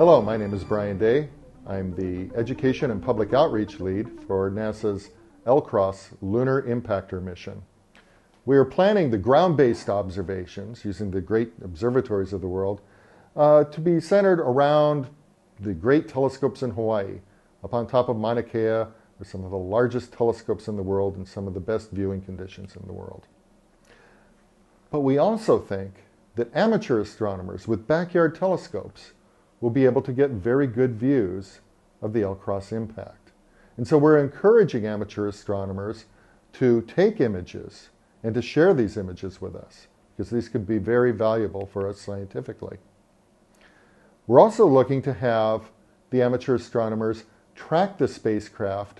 Hello, my name is Brian Day. I'm the Education and Public Outreach Lead for NASA's LCROSS Lunar Impactor mission. We are planning the ground-based observations using the great observatories of the world to be centered around the great telescopes in Hawaii. Up on top of Mauna Kea are some of the largest telescopes in the world and some of the best viewing conditions in the world. But we also think that amateur astronomers with backyard telescopes will be able to get very good views of the LCROSS impact. And so we're encouraging amateur astronomers to take images and to share these images with us, because these could be very valuable for us scientifically. We're also looking to have the amateur astronomers track the spacecraft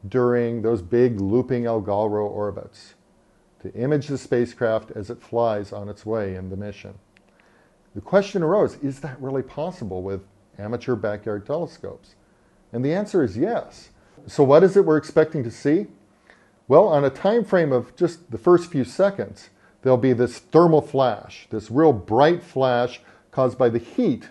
during those big looping Algolro orbits, to image the spacecraft as it flies on its way in the mission. The question arose, is that really possible with amateur backyard telescopes? And the answer is yes. So what is it we're expecting to see? Well, on a time frame of just the first few seconds, there'll be this thermal flash, this real bright flash caused by the heat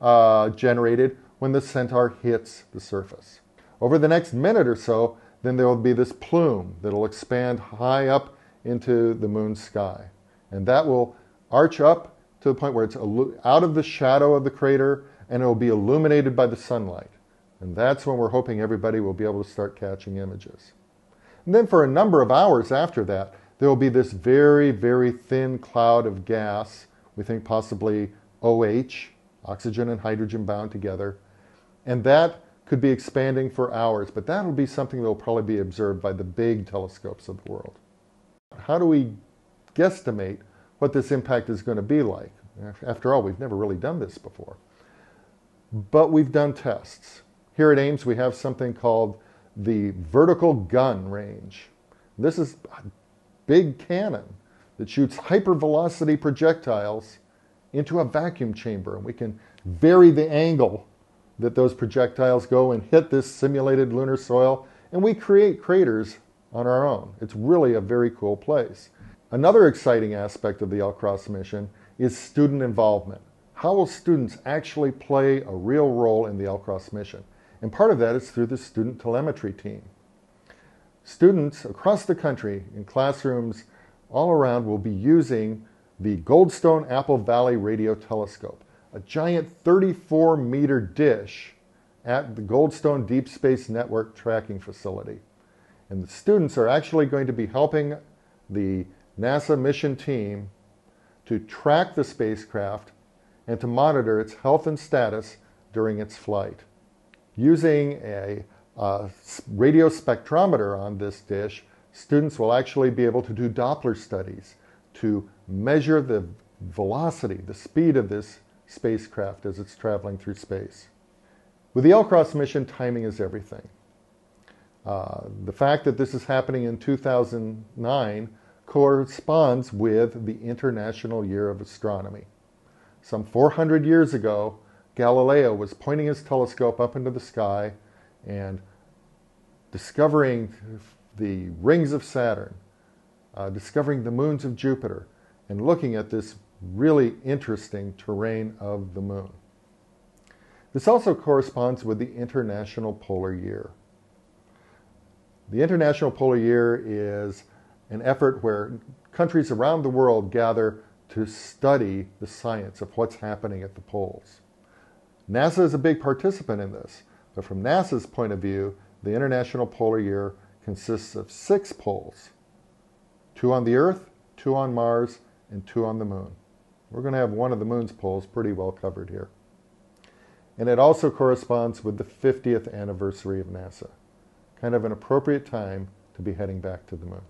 generated when the Centaur hits the surface. Over the next minute or so, then there will be this plume that will expand high up into the moon's sky. And that will arch up to the point where it's out of the shadow of the crater and it will be illuminated by the sunlight. And that's when we're hoping everybody will be able to start catching images. And then for a number of hours after that, there will be this very, very thin cloud of gas, we think possibly OH, oxygen and hydrogen bound together. And that could be expanding for hours, but that will be something that will probably be observed by the big telescopes of the world. How do we guesstimate what this impact is going to be like? After all, we've never really done this before. But we've done tests. Here at Ames, we have something called the vertical gun range. This is a big cannon that shoots hypervelocity projectiles into a vacuum chamber, and we can vary the angle that those projectiles go and hit this simulated lunar soil, and we create craters on our own. It's really a very cool place. Another exciting aspect of the LCROSS mission is student involvement. How will students actually play a real role in the LCROSS mission? And part of that is through the student telemetry team. Students across the country in classrooms all around will be using the Goldstone Apple Valley Radio Telescope, a giant 34-meter dish at the Goldstone Deep Space Network tracking facility. And the students are actually going to be helping the NASA mission team to track the spacecraft and to monitor its health and status during its flight. Using a radio spectrometer on this dish, students will actually be able to do Doppler studies to measure the velocity, the speed of this spacecraft as it's traveling through space. With the LCROSS mission, timing is everything. The fact that this is happening in 2009 corresponds with the International Year of Astronomy. Some 400 years ago, Galileo was pointing his telescope up into the sky and discovering the rings of Saturn, discovering the moons of Jupiter, and looking at this really interesting terrain of the moon. This also corresponds with the International Polar Year. The International Polar Year is an effort where countries around the world gather to study the science of what's happening at the poles. NASA is a big participant in this, but from NASA's point of view, the International Polar Year consists of 6 poles, 2 on the Earth, 2 on Mars, and 2 on the Moon. We're going to have one of the Moon's poles pretty well covered here. And it also corresponds with the 50th anniversary of NASA. Kind of an appropriate time to be heading back to the Moon.